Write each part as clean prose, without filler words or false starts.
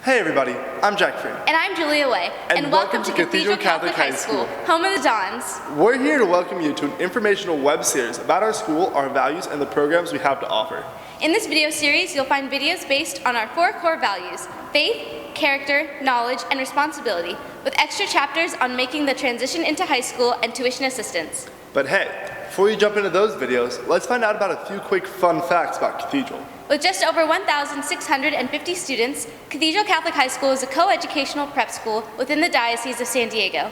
Hey everybody, I'm Jack Friend. And I'm Julia Way. And welcome to Cathedral Catholic High School, home of the Dons. We're here to welcome you to an informational web series about our school, our values, and the programs we have to offer. In this video series, you'll find videos based on our 4 core values: faith, character, knowledge, and responsibility, with extra chapters on making the transition into high school and tuition assistance. But hey, before you jump into those videos, let's find out about a few quick fun facts about Cathedral. With just over 1,650 students, Cathedral Catholic High School is a co-educational prep school within the Diocese of San Diego.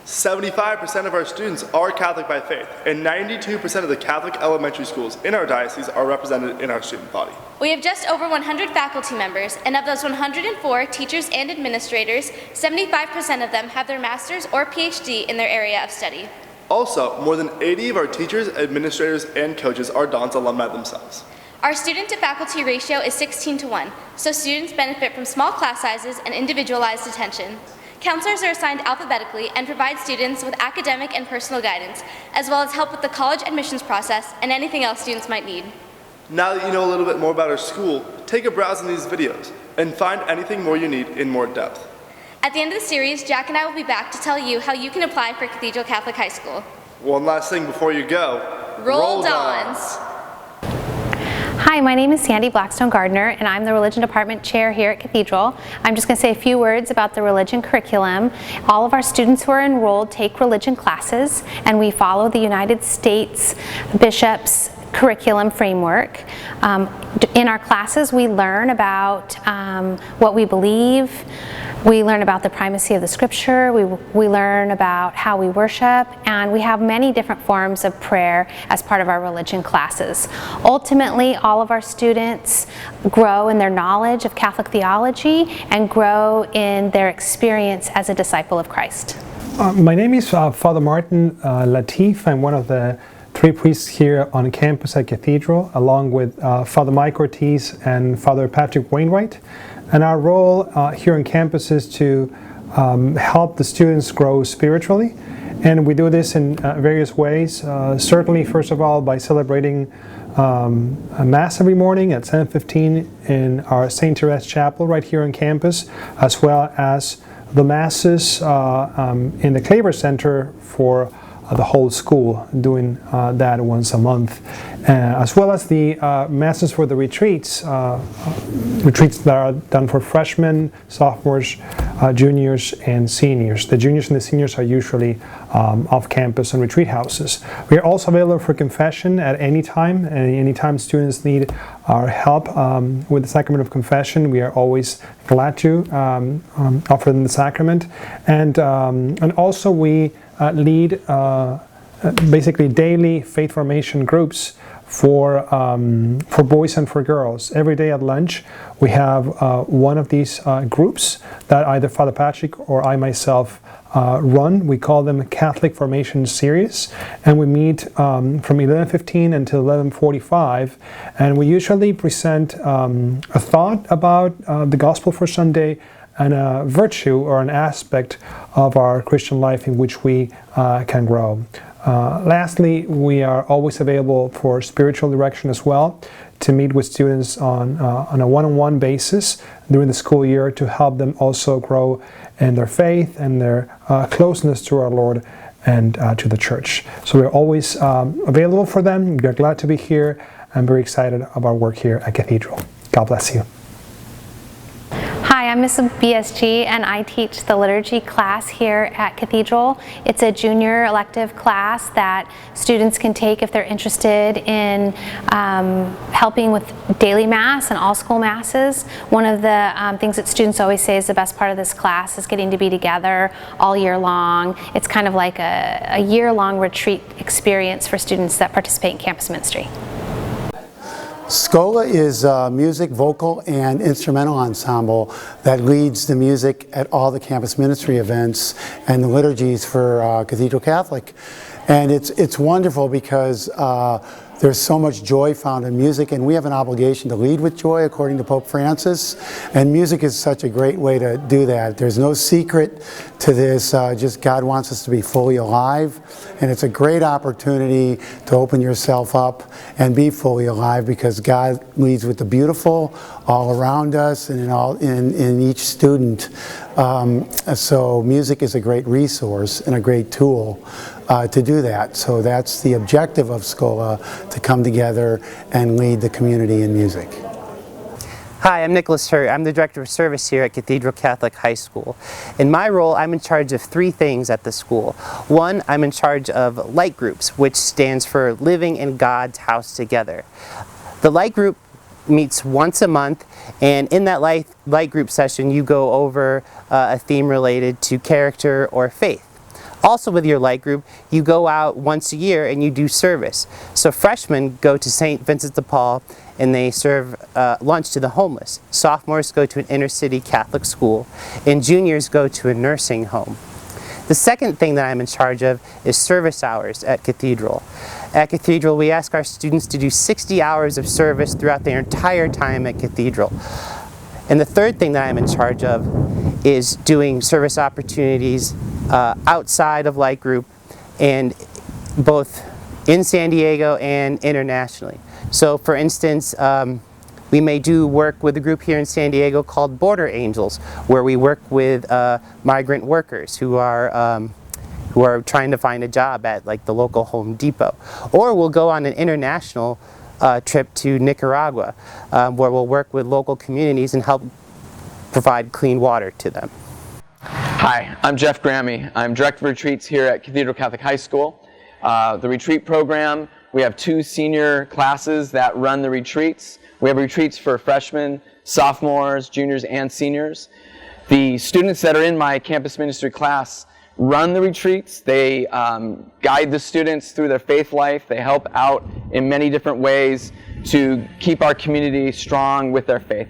75% of our students are Catholic by faith, and 92% of the Catholic elementary schools in our diocese are represented in our student body. We have just over 100 faculty members, and of those 104 teachers and administrators, 75% of them have their master's or PhD in their area of study. Also, more than 80 of our teachers, administrators, and coaches are Dons alumni themselves. Our student-to-faculty ratio is 16:1, so students benefit from small class sizes and individualized attention. Counselors are assigned alphabetically and provide students with academic and personal guidance, as well as help with the college admissions process and anything else students might need. Now that you know a little bit more about our school, take a browse in these videos and find anything more you need in more depth. At the end of the series, Jack and I will be back to tell you how you can apply for Cathedral Catholic High School. One last thing before you go. Roll Dons! Hi, my name is Sandy Blackstone Gardner, and I'm the Religion Department Chair here at Cathedral. I'm just going to say a few words about the religion curriculum. All of our students who are enrolled take religion classes, and we follow the United States Bishops' curriculum framework. In our classes, we learn about what we believe. We learn about the primacy of the scripture, we learn about how we worship, and we have many different forms of prayer as part of our religion classes. Ultimately, all of our students grow in their knowledge of Catholic theology and grow in their experience as a disciple of Christ. My name is Father Martin Latif. I'm one of the 3 priests here on campus at Cathedral, along with Father Mike Ortiz and Father Patrick Wainwright. And our role here on campus is to help the students grow spiritually. And we do this in various ways. Certainly, first of all, by celebrating a Mass every morning at 7:15 in our St. Therese Chapel right here on campus, as well as the Masses in the Claver Center for the whole school, doing that once a month, as well as the Masses for the retreats that are done for freshmen, sophomores, juniors, and seniors. The juniors and the seniors are usually off campus in retreat houses. We are also available for confession at any time, and anytime students need our help with the sacrament of confession, we are always glad to offer them the sacrament. And also we lead basically daily faith formation groups for boys and for girls. Every day at lunch we have one of these groups that either Father Patrick or I myself run. We call them Catholic Formation Series, and we meet from 11:15 until 11:45, and we usually present a thought about the Gospel for Sunday and a virtue or an aspect of our Christian life in which we can grow. Lastly, we are always available for spiritual direction as well, to meet with students on a one-on-one basis during the school year to help them also grow in their faith and their closeness to our Lord and to the Church. So we're always available for them. We're glad to be here and very excited about our work here at Cathedral. God bless you. Hi, I'm Miss BSG, and I teach the Liturgy Class here at Cathedral. It's a junior elective class that students can take if they're interested in helping with daily Mass and all school Masses. One of the things that students always say is the best part of this class is getting to be together all year long. It's kind of like a year-long retreat experience for students that participate in campus ministry. Schola is a music, vocal, and instrumental ensemble that leads the music at all the campus ministry events and the liturgies for Cathedral Catholic. And it's wonderful because There's so much joy found in music, and we have an obligation to lead with joy, according to Pope Francis, and music is such a great way to do that. There's no secret to this, just God wants us to be fully alive, and it's a great opportunity to open yourself up and be fully alive, because God leads with the beautiful all around us and in each student. So music is a great resource and a great tool to do that. So that's the objective of Schola, to come together and lead the community in music. Hi, I'm Nicholas Hurt. I'm the Director of Service here at Cathedral Catholic High School. In my role, I'm in charge of 3 things at the school. One, I'm in charge of Light Groups, which stands for Living in God's House Together. The Light Group meets once a month, and in that light group session you go over a theme related to character or faith. Also with your light group, you go out once a year and you do service. So freshmen go to St. Vincent de Paul and they serve lunch to the homeless. Sophomores go to an inner city Catholic school, and juniors go to a nursing home. The second thing that I'm in charge of is service hours at Cathedral. At Cathedral, we ask our students to do 60 hours of service throughout their entire time at Cathedral. And the third thing that I'm in charge of is doing service opportunities outside of Light Group, and both in San Diego and internationally. So for instance, we may do work with a group here in San Diego called Border Angels, where we work with migrant workers who are trying to find a job at like the local Home Depot. Or we'll go on an international trip to Nicaragua, where we'll work with local communities and help provide clean water to them. Hi, I'm Jeff Grammy. I'm Director of Retreats here at Cathedral Catholic High School. The retreat program, we have 2 senior classes that run the retreats. We have retreats for freshmen, sophomores, juniors, and seniors. The students that are in my campus ministry class run the retreats. They guide the students through their faith life. They help out in many different ways to keep our community strong with their faith.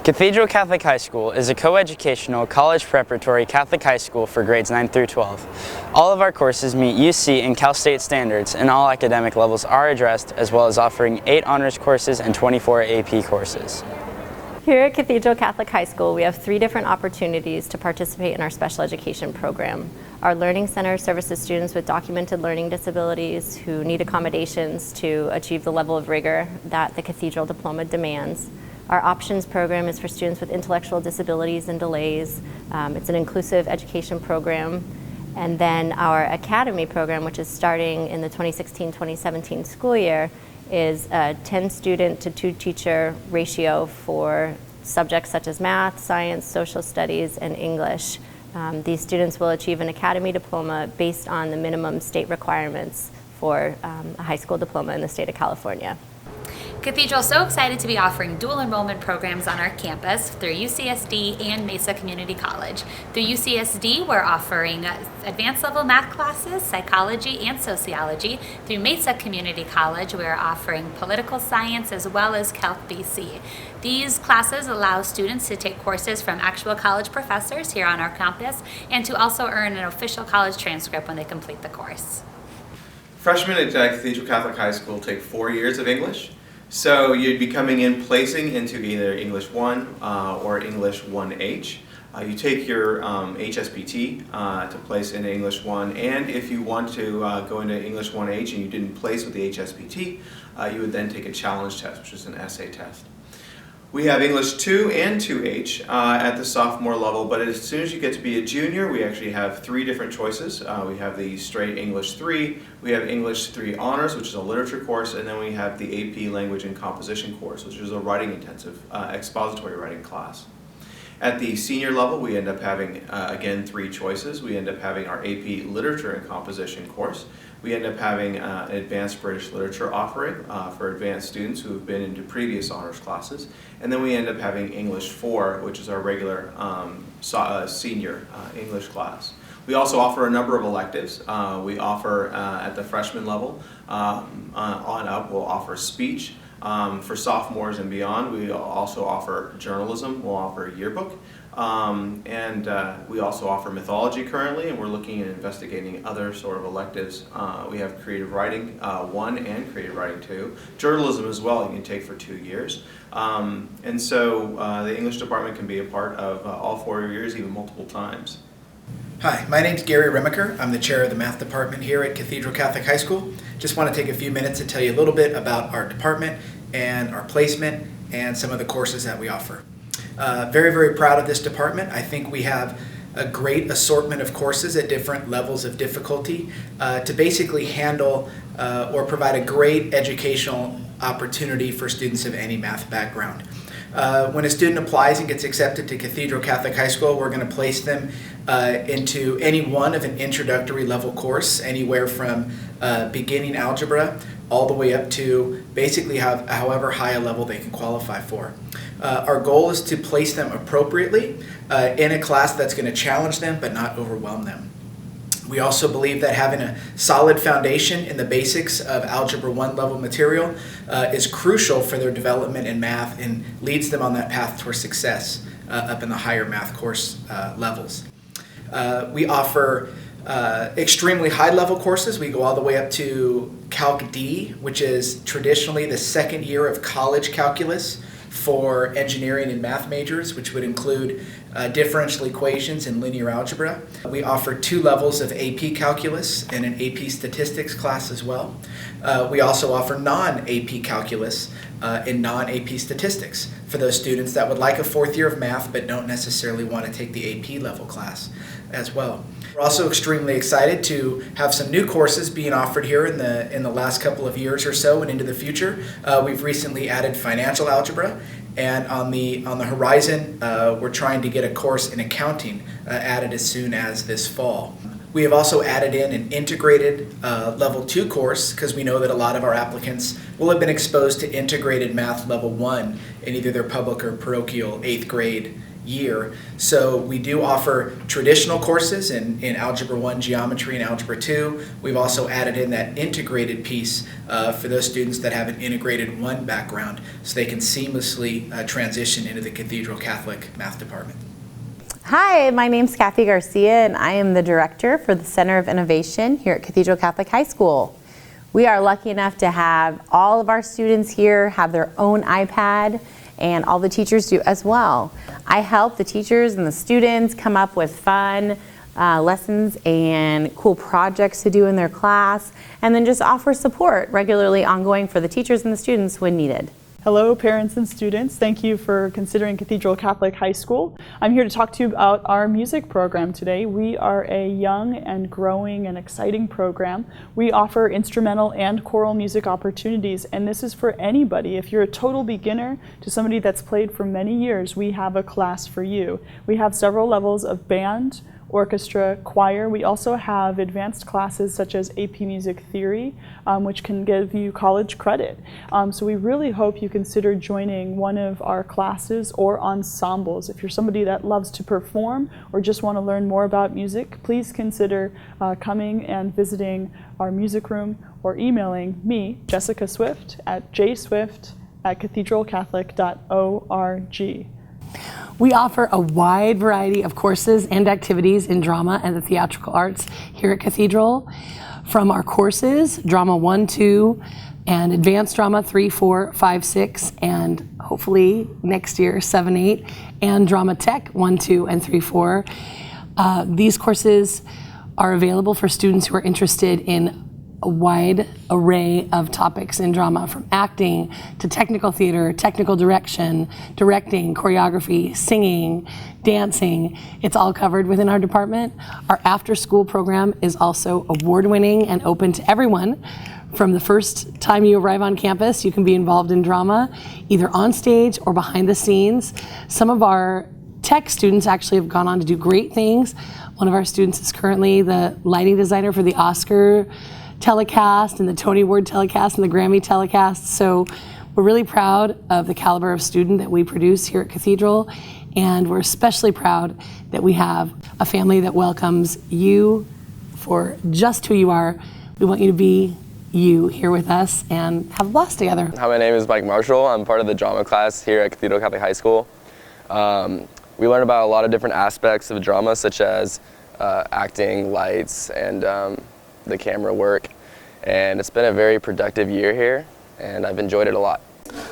Cathedral Catholic High School is a co-educational, college preparatory Catholic high school for grades 9 through 12. All of our courses meet UC and Cal State standards, and all academic levels are addressed, as well as offering 8 honors courses and 24 AP courses. Here at Cathedral Catholic High School, we have 3 different opportunities to participate in our special education program. Our Learning Center services students with documented learning disabilities who need accommodations to achieve the level of rigor that the Cathedral diploma demands. Our Options program is for students with intellectual disabilities and delays. It's an inclusive education program. And then our Academy program, which is starting in the 2016-2017 school year, is a 10 student to 2 teacher ratio for subjects such as math, science, social studies, and English. These students will achieve an Academy diploma based on the minimum state requirements for a high school diploma in the state of California. Cathedral is so excited to be offering dual enrollment programs on our campus through UCSD and Mesa Community College. Through UCSD, we're offering advanced level math classes, psychology, and sociology. Through Mesa Community College, we're offering political science as well as Calc BC. These classes allow students to take courses from actual college professors here on our campus and to also earn an official college transcript when they complete the course. Freshmen at Cathedral Catholic High School take 4 years of English. So you'd be coming in placing into either English 1 or English 1H. You take your HSPT to place in English 1, and if you want to go into English 1H and you didn't place with the HSPT, you would then take a challenge test, which is an essay test. We have English 2 and 2H at the sophomore level, but as soon as you get to be a junior, we actually have 3 different choices. We have the straight English 3, we have English 3 Honors, which is a literature course, and then we have the AP Language and Composition course, which is a writing intensive, expository writing class. At the senior level, we end up having, again, 3 choices. We end up having our AP Literature and Composition course. We end up having an Advanced British Literature offering for advanced students who have been into previous honors classes. And then we end up having English 4, which is our regular senior English class. We also offer a number of electives. We offer at the freshman level on up, we'll offer speech, For sophomores and beyond, we also offer journalism, we'll offer Yearbook, and we also offer mythology currently, and we're looking at investigating other sort of electives. We have creative writing 1 and creative writing 2. Journalism as well, you can take for 2 years. And so the English department can be a part of all 4 years, even multiple times. Hi, my name's Gary Remaker. I'm the chair of the math department here at Cathedral Catholic High School. Just want to take a few minutes to tell you a little bit about our department and our placement and some of the courses that we offer. Very, very proud of this department. I think we have a great assortment of courses at different levels of difficulty to basically handle or provide a great educational opportunity for students of any math background. When a student applies and gets accepted to Cathedral Catholic High School, we're going to place them into any one of an introductory level course, anywhere from beginning algebra all the way up to basically however high a level they can qualify for. Our goal is to place them appropriately in a class that's going to challenge them but not overwhelm them. We also believe that having a solid foundation in the basics of Algebra 1 level material is crucial for their development in math and leads them on that path toward success up in the higher math course levels. We offer extremely high level courses. We go all the way up to Calc D, which is traditionally the second year of college calculus for engineering and math majors, which would include differential equations and linear algebra. We offer 2 levels of AP calculus and an AP statistics class as well. We also offer non-AP calculus and non-AP statistics for those students that would like a 4th year of math but don't necessarily want to take the AP level class as well. We're also extremely excited to have some new courses being offered here in the last couple of years or so and into the future. We've recently added financial algebra, and on the horizon, we're trying to get a course in accounting added as soon as this fall. We have also added in an integrated level 2 course because we know that a lot of our applicants will have been exposed to integrated math level 1 in either their public or parochial 8th grade year. So we do offer traditional courses in Algebra 1 geometry and Algebra 2. We've also added in that integrated piece for those students that have an integrated 1 background so they can seamlessly transition into the Cathedral Catholic Math Department. Hi, my name's Kathy Garcia and I am the director for the Center of Innovation here at Cathedral Catholic High School. We are lucky enough to have all of our students here have their own iPad, and all the teachers do as well. I help the teachers and the students come up with fun lessons and cool projects to do in their class, and then just offer support regularly ongoing for the teachers and the students when needed. Hello, parents and students. Thank you for considering Cathedral Catholic High School. I'm here to talk to you about our music program today. We are a young and growing and exciting program. We offer instrumental and choral music opportunities, and this is for anybody. If you're a total beginner to somebody that's played for many years, we have a class for you. We have several levels of band, orchestra, choir. We also have advanced classes such as AP Music Theory, which can give you college credit. So we really hope you consider joining one of our classes or ensembles. If you're somebody that loves to perform or just want to learn more about music, please consider coming and visiting our music room or emailing me, Jessica Swift, at jswift@cathedralcatholic.org. We offer a wide variety of courses and activities in drama and the theatrical arts here at Cathedral. From our courses, Drama 1, 2, and Advanced Drama 3, 4, 5, 6, and hopefully next year 7, 8, and Drama Tech 1, 2, and 3, 4. These courses are available for students who are interested in a wide array of topics in drama, from acting to technical theater, technical direction, directing, choreography, singing, dancing. It's all covered within our department. Our after-school program is also award-winning and open to everyone. From the first time you arrive on campus, you can be involved in drama, either on stage or behind the scenes. Some of our tech students actually have gone on to do great things. One of our students is currently the lighting designer for the Oscar telecast and the Tony Award telecast and the Grammy telecast. So we're really proud of the caliber of student that we produce here at Cathedral, and we're especially proud that we have a family that welcomes you for just who you are. We want you to be you here with us and have a blast together. Hi, my name is Mike Marshall. I'm part of the drama class here at Cathedral Catholic High School. We learn about a lot of different aspects of drama, such as acting, lights, and the camera work. And it's been a very productive year here, and I've enjoyed it a lot.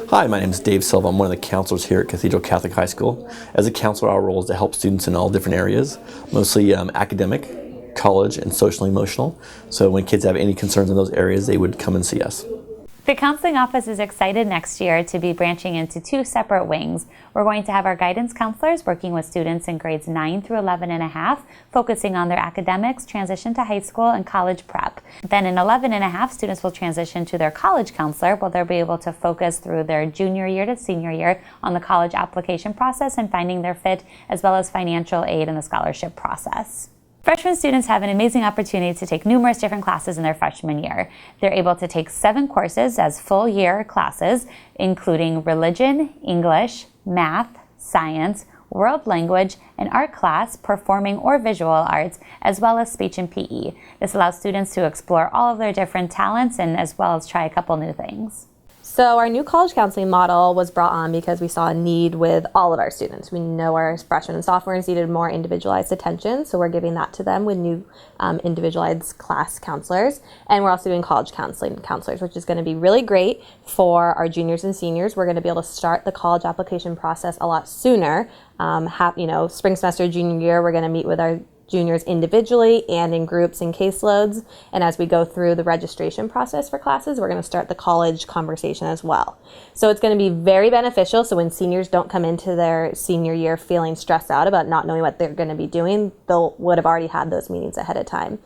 Hi, my name is Dave Silva. I'm one of the counselors here at Cathedral Catholic High School. As a counselor, our role is to help students in all different areas, mostly academic, college, and social emotional. So when kids have any concerns in those areas, they would come and see us. The counseling office is excited next year to be branching into 2 separate wings. We're going to have our guidance counselors working with students in grades 9 through 11 and a half, focusing on their academics, transition to high school, and college prep. Then in 11 and a half, students will transition to their college counselor, where they'll be able to focus through their junior year to senior year on the college application process and finding their fit, as well as financial aid in the scholarship process. Freshman students have an amazing opportunity to take numerous different classes in their freshman year. They're able to take 7 courses as full year classes, including religion, English, math, science, world language, an art class, performing or visual arts, as well as speech and PE. This allows students to explore all of their different talents and as well as try a couple new things. So our new college counseling model was brought on because we saw a need with all of our students. We know our freshmen and sophomores needed more individualized attention, so we're giving that to them with new individualized class counselors. And we're also doing college counselors, which is going to be really great for our juniors and seniors. We're going to be able to start the college application process a lot sooner. Spring semester, junior year, we're going to meet with our juniors individually and in groups and caseloads. And as we go through the registration process for classes, we're going to start the college conversation as well. So it's going to be very beneficial. So when seniors don't come into their senior year feeling stressed out about not knowing what they're going to be doing, would have already had those meetings ahead of time.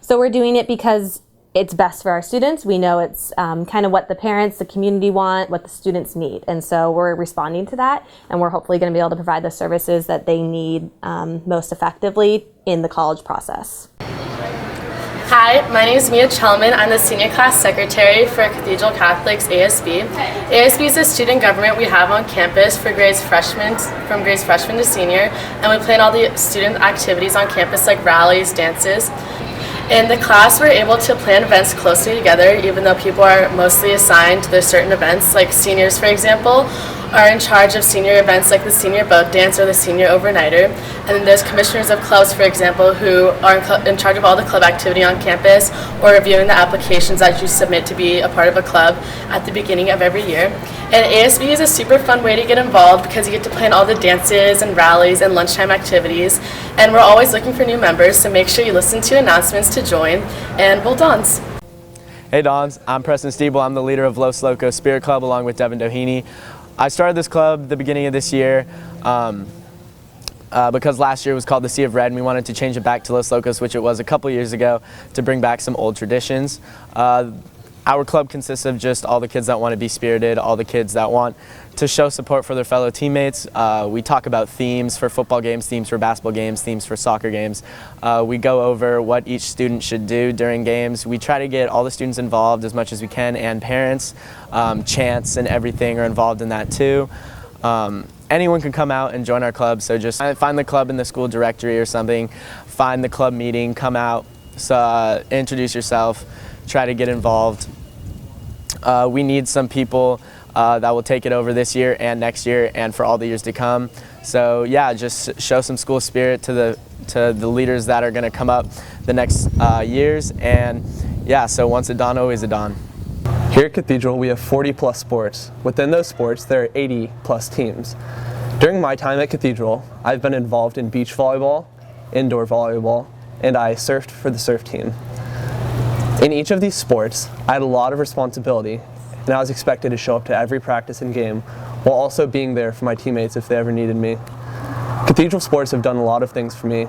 So we're doing it because it's best for our students. We know it's kind of what the parents, the community want, what the students need. And so we're responding to that, and we're hopefully going to be able to provide the services that they need most effectively in the college process. Hi, my name is Mia Chelman. I'm the Senior Class Secretary for Cathedral Catholic's ASB. ASB is a student government we have on campus for from grades freshman to senior, and we plan all the student activities on campus like rallies, dances. In the class, we're able to plan events closely together, even though people are mostly assigned to certain events, like seniors, for example, are in charge of senior events like the senior boat dance or the senior overnighter. And then there's commissioners of clubs, for example, who are in charge of all the club activity on campus or reviewing the applications that you submit to be a part of a club at the beginning of every year. And ASB is a super fun way to get involved because you get to plan all the dances and rallies and lunchtime activities. And we're always looking for new members, so make sure you listen to announcements to join. And well, Dons. Hey Dons, I'm Preston Stiebel. I'm the leader of Locos Spirit Club along with Devin Doheny. I started this club at the beginning of this year because last year was called the Sea of Red, and we wanted to change it back to Los Locos, which it was a couple years ago, to bring back some old traditions. Our club consists of just all the kids that want to be spirited, all the kids that want to show support for their fellow teammates. We talk about themes for football games, themes for basketball games, themes for soccer games. We go over what each student should do during games. We try to get all the students involved as much as we can, and parents. Chants and everything are involved in that too. Anyone can come out and join our club, so just find the club in the school directory or something, find the club meeting, come out, introduce yourself, try to get involved. We need some people that will take it over this year and next year and for all the years to come. So yeah, just show some school spirit to the leaders that are going to come up the next years. And yeah, so once a Don, always a Don. Here at Cathedral, we have 40+ sports. Within those sports, there are 80+ teams. During my time at Cathedral, I've been involved in beach volleyball, indoor volleyball, and I surfed for the surf team. In each of these sports, I had a lot of responsibility, and I was expected to show up to every practice and game while also being there for my teammates if they ever needed me. Cathedral sports have done a lot of things for me,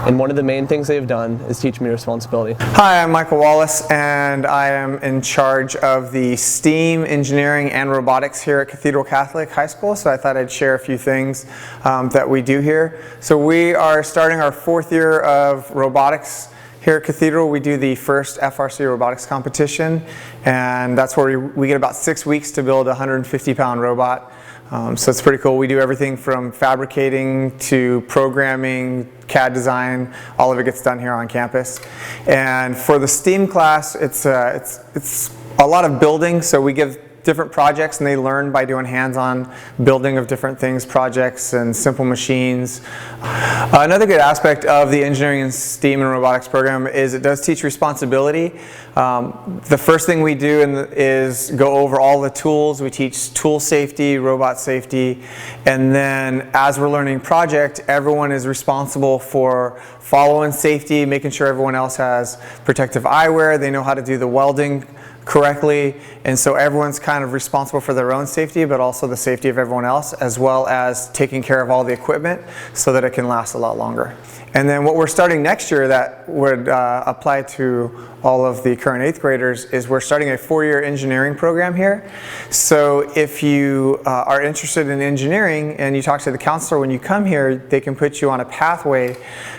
and one of the main things they've done is teach me responsibility. Hi, I'm Michael Wallace, and I am in charge of the STEAM, engineering, and robotics here at Cathedral Catholic High School, so I thought I'd share a few things that we do here. So we are starting our 4th year of robotics. Here at Cathedral, we do the first FRC robotics competition, and that's where we get about 6 weeks to build a 150-pound robot. So it's pretty cool. We do everything from fabricating to programming, CAD design, all of it gets done here on campus. And for the STEAM class, it's a lot of building, so we give different projects and they learn by doing hands-on building of different things, projects and simple machines. Another good aspect of the engineering and STEAM and robotics program is it does teach responsibility. The first thing we do is go over all the tools. We teach tool safety, robot safety, and then as we're learning project, everyone is responsible for following safety, making sure everyone else has protective eyewear, they know how to do the welding correctly, and so everyone's kind of responsible for their own safety, but also the safety of everyone else, as well as taking care of all the equipment so that it can last a lot longer. And then what we're starting next year that would apply to all of the current 8th graders is we're starting a 4-year engineering program here. So if you are interested in engineering and you talk to the counselor when you come here, they can put you on a pathway,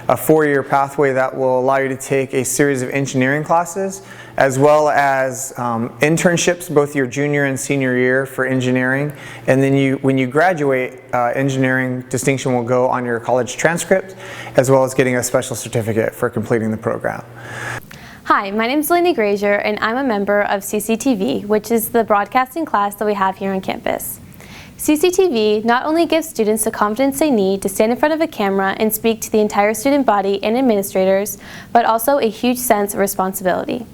a 4-year pathway that will allow you to take a series of engineering classes, as well as internships both your junior and senior year for engineering. And then when you graduate, engineering distinction will go on your college transcript, as well as getting a special certificate for completing the program. Hi, my name is Lainey Grazier and I'm a member of CCTV, which is the broadcasting class that we have here on campus. CCTV not only gives students the confidence they need to stand in front of a camera and speak to the entire student body and administrators, but also a huge sense of responsibility.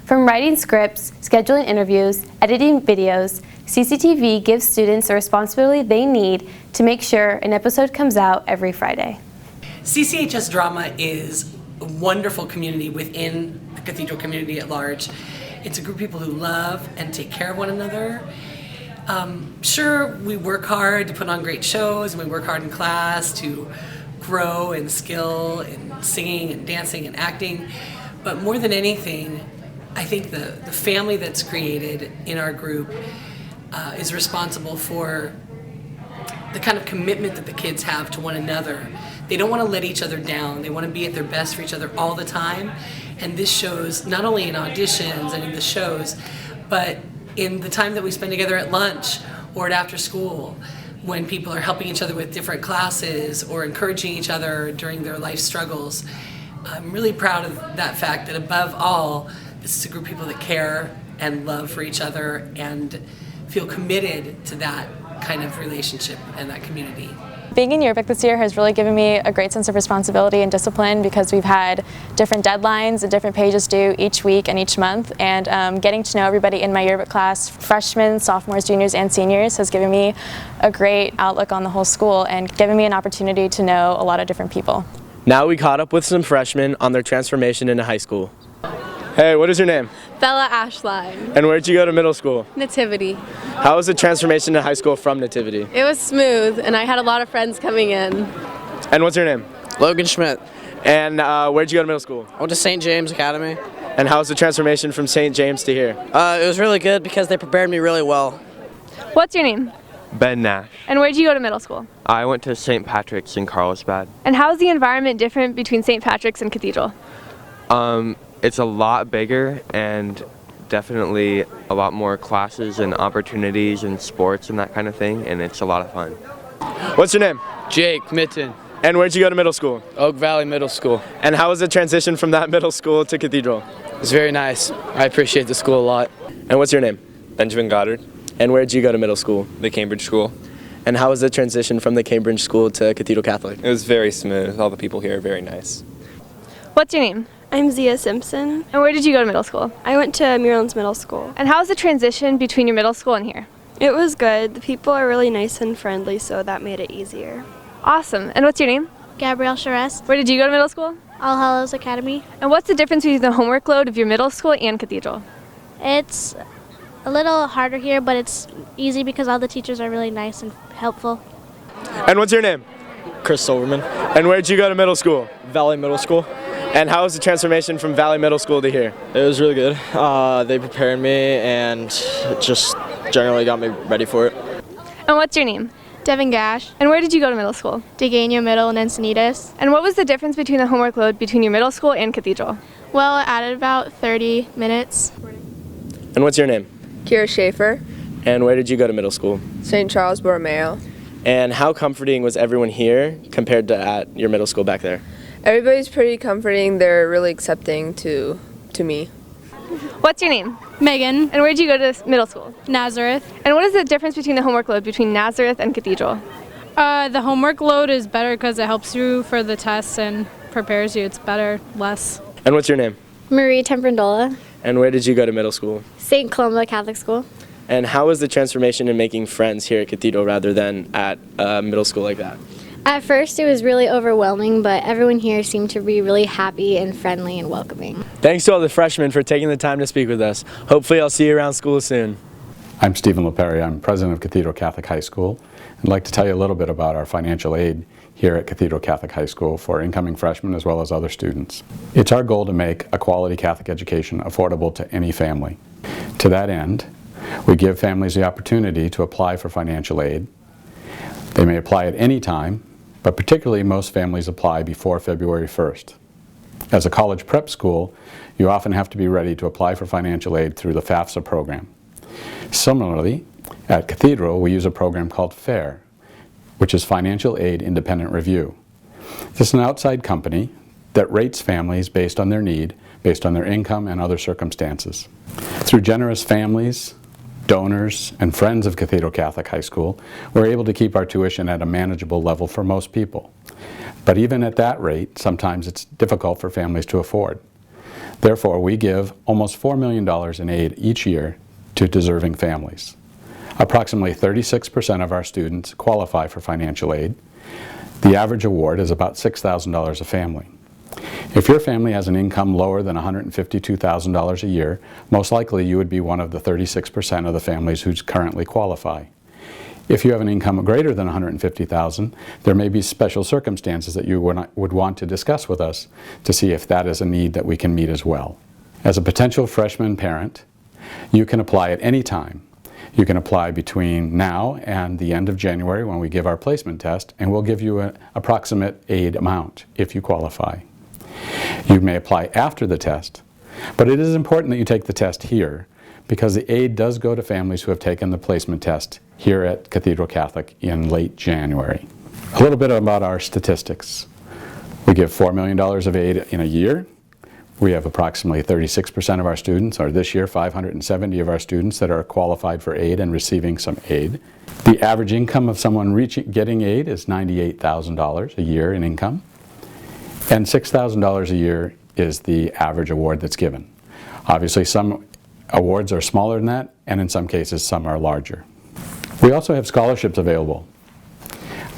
From writing scripts, scheduling interviews, editing videos, CCTV gives students the responsibility they need to make sure an episode comes out every Friday. CCHS Drama is a wonderful community within the Cathedral community at large. It's a group of people who love and take care of one another. Sure, we work hard to put on great shows and we work hard in class to grow and skill in singing and dancing and acting, but more than anything, I think the family that's created in our group is responsible for the kind of commitment that the kids have to one another. They don't want to let each other down. They want to be at their best for each other all the time. And this shows not only in auditions and in the shows, but in the time that we spend together at lunch or at after school, when people are helping each other with different classes or encouraging each other during their life struggles. I'm really proud of that fact that above all, this is a group of people that care and love for each other and feel committed to that kind of relationship and that community. Being in Yearbook this year has really given me a great sense of responsibility and discipline because we've had different deadlines and different pages due each week and each month, and getting to know everybody in my Yearbook class, freshmen, sophomores, juniors, and seniors, has given me a great outlook on the whole school and given me an opportunity to know a lot of different people. Now we caught up with some freshmen on their transformation into high school. Hey, what is your name? Bella Ashline. And where'd you go to middle school? Nativity. How was the transformation to high school from Nativity? It was smooth, and I had a lot of friends coming in. And what's your name? Logan Schmidt. And where'd you go to middle school? I went to St. James Academy. And how was the transformation from St. James to here? It was really good because they prepared me really well. What's your name? Ben Nash. And where'd you go to middle school? I went to St. Patrick's in Carlsbad. And how is the environment different between St. Patrick's and Cathedral? It's a lot bigger and definitely a lot more classes and opportunities and sports and that kind of thing, and it's a lot of fun. What's your name? Jake Mitten. And where'd you go to middle school? Oak Valley Middle School. And how was the transition from that middle school to Cathedral? It's very nice. I appreciate the school a lot. And what's your name? Benjamin Goddard. And where'd you go to middle school? The Cambridge School. And how was the transition from the Cambridge School to Cathedral Catholic? It was very smooth. All the people here are very nice. What's your name? I'm Zia Simpson. And where did you go to middle school? I went to Muirlands Middle School. And how was the transition between your middle school and here? It was good. The people are really nice and friendly, so that made it easier. Awesome. And what's your name? Gabrielle Charest. Where did you go to middle school? All Hallows Academy. And what's the difference between the homework load of your middle school and Cathedral? It's a little harder here, but it's easy because all the teachers are really nice and helpful. And what's your name? Chris Silverman. And where'd you go to middle school? Valley Middle School. And how was the transformation from Valley Middle School to here? It was really good. They prepared me and just generally got me ready for it. And what's your name? Devin Gash. And where did you go to middle school? Degania Middle in Encinitas. And what was the difference between the homework load between your middle school and Cathedral? Well, it added about 30 minutes. And what's your name? Kira Schaefer. And where did you go to middle school? St. Charles Borromeo. And how comforting was everyone here compared to at your middle school back there? Everybody's pretty comforting. They're really accepting to me. What's your name? Megan. And where did you go to middle school? Nazareth. And what is the difference between the homework load between Nazareth and Cathedral? The homework load is better because it helps you for the tests and prepares you. It's better, less. And what's your name? Marie Temprandola. And where did you go to middle school? St. Columba Catholic School. And how was the transformation in making friends here at Cathedral rather than at middle school like that? At first it was really overwhelming, but everyone here seemed to be really happy and friendly and welcoming. Thanks to all the freshmen for taking the time to speak with us. Hopefully I'll see you around school soon. I'm Stephen LePerry. I'm president of Cathedral Catholic High School. I'd like to tell you a little bit about our financial aid here at Cathedral Catholic High School for incoming freshmen as well as other students. It's our goal to make a quality Catholic education affordable to any family. To that end, we give families the opportunity to apply for financial aid. They may apply at any time, but particularly most families apply before February 1st. As a college prep school, you often have to be ready to apply for financial aid through the FAFSA program. Similarly, at Cathedral, we use a program called FAIR, which is Financial Aid Independent Review. This is an outside company that rates families based on their need, based on their income and other circumstances. Through generous families, donors, and friends of Cathedral Catholic High School, we're able to keep our tuition at a manageable level for most people. But even at that rate, sometimes it's difficult for families to afford. Therefore, we give almost $4 million in aid each year to deserving families. Approximately 36% of our students qualify for financial aid. The average award is about $6,000 a family. If your family has an income lower than $152,000 a year, most likely you would be one of the 36% of the families who currently qualify. If you have an income greater than $150,000, there may be special circumstances that you would want to discuss with us to see if that is a need that we can meet as well. As a potential freshman parent, you can apply at any time. You can apply between now and the end of January when we give our placement test, and we'll give you an approximate aid amount if you qualify. You may apply after the test, but it is important that you take the test here because the aid does go to families who have taken the placement test here at Cathedral Catholic in late January. A little bit about our statistics. We give $4 million of aid in a year. We have approximately 36% of our students, or this year 570 of our students, that are qualified for aid and receiving some aid. The average income of someone getting aid is $98,000 a year in income. And $6,000 a year is the average award that's given. Obviously, some awards are smaller than that, and in some cases, some are larger. We also have scholarships available.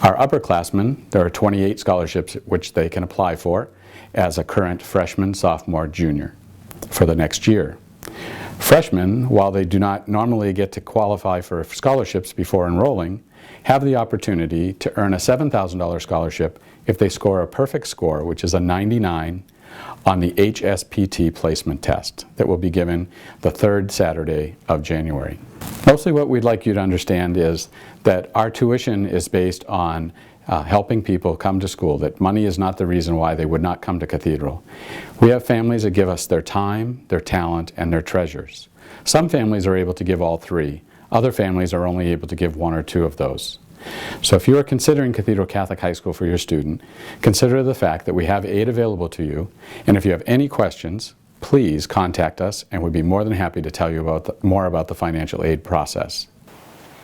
Our upperclassmen, there are 28 scholarships which they can apply for as a current freshman, sophomore, junior for the next year. Freshmen, while they do not normally get to qualify for scholarships before enrolling, have the opportunity to earn a $7,000 scholarship if they score a perfect score, which is a 99 on the HSPT placement test that will be given the third Saturday of January. Mostly what we'd like you to understand is that our tuition is based on helping people come to school, that money is not the reason why they would not come to Cathedral. We have families that give us their time, their talent, and their treasures. Some families are able to give all three. Other families are only able to give one or two of those. So if you are considering Cathedral Catholic High School for your student, consider the fact that we have aid available to you, and if you have any questions, please contact us and we'd be more than happy to tell you more about the financial aid process.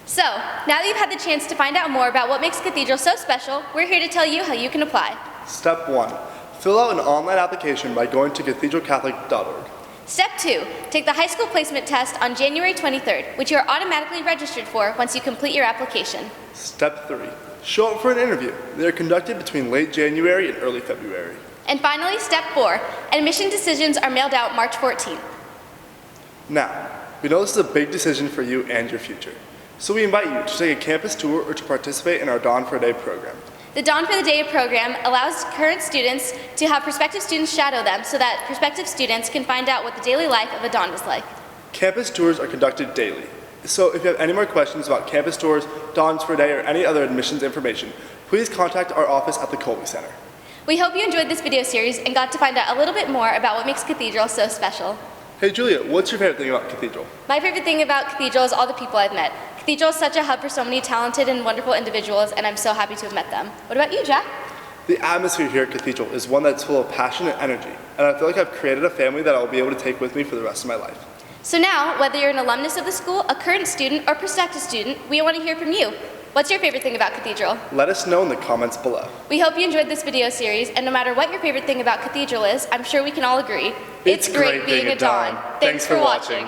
So, now that you've had the chance to find out more about what makes Cathedral so special, we're here to tell you how you can apply. Step 1. Fill out an online application by going to cathedralcatholic.org. Step 2. Take the high school placement test on January 23rd, which you are automatically registered for once you complete your application. Step 3. Show up for an interview. They are conducted between late January and early February. And finally, Step 4. Admission decisions are mailed out March 14th. Now, we know this is a big decision for you and your future. So we invite you to take a campus tour or to participate in our Dawn for a Day program. The Dawn for the Day program allows current students to have prospective students shadow them so that prospective students can find out what the daily life of a Dawn is like. Campus tours are conducted daily. So if you have any more questions about campus tours, Dawns for a Day, or any other admissions information, please contact our office at the Colby Center. We hope you enjoyed this video series and got to find out a little bit more about what makes Cathedral so special. Hey Julia, what's your favorite thing about Cathedral? My favorite thing about Cathedral is all the people I've met. Cathedral is such a hub for so many talented and wonderful individuals, and I'm so happy to have met them. What about you, Jack? The atmosphere here at Cathedral is one that's full of passion and energy, and I feel like I've created a family that I'll be able to take with me for the rest of my life. So now, whether you're an alumnus of the school, a current student, or prospective student, we want to hear from you. What's your favorite thing about Cathedral? Let us know in the comments below. We hope you enjoyed this video series, and no matter what your favorite thing about Cathedral is, I'm sure we can all agree, it's great being a Don. Thanks for watching.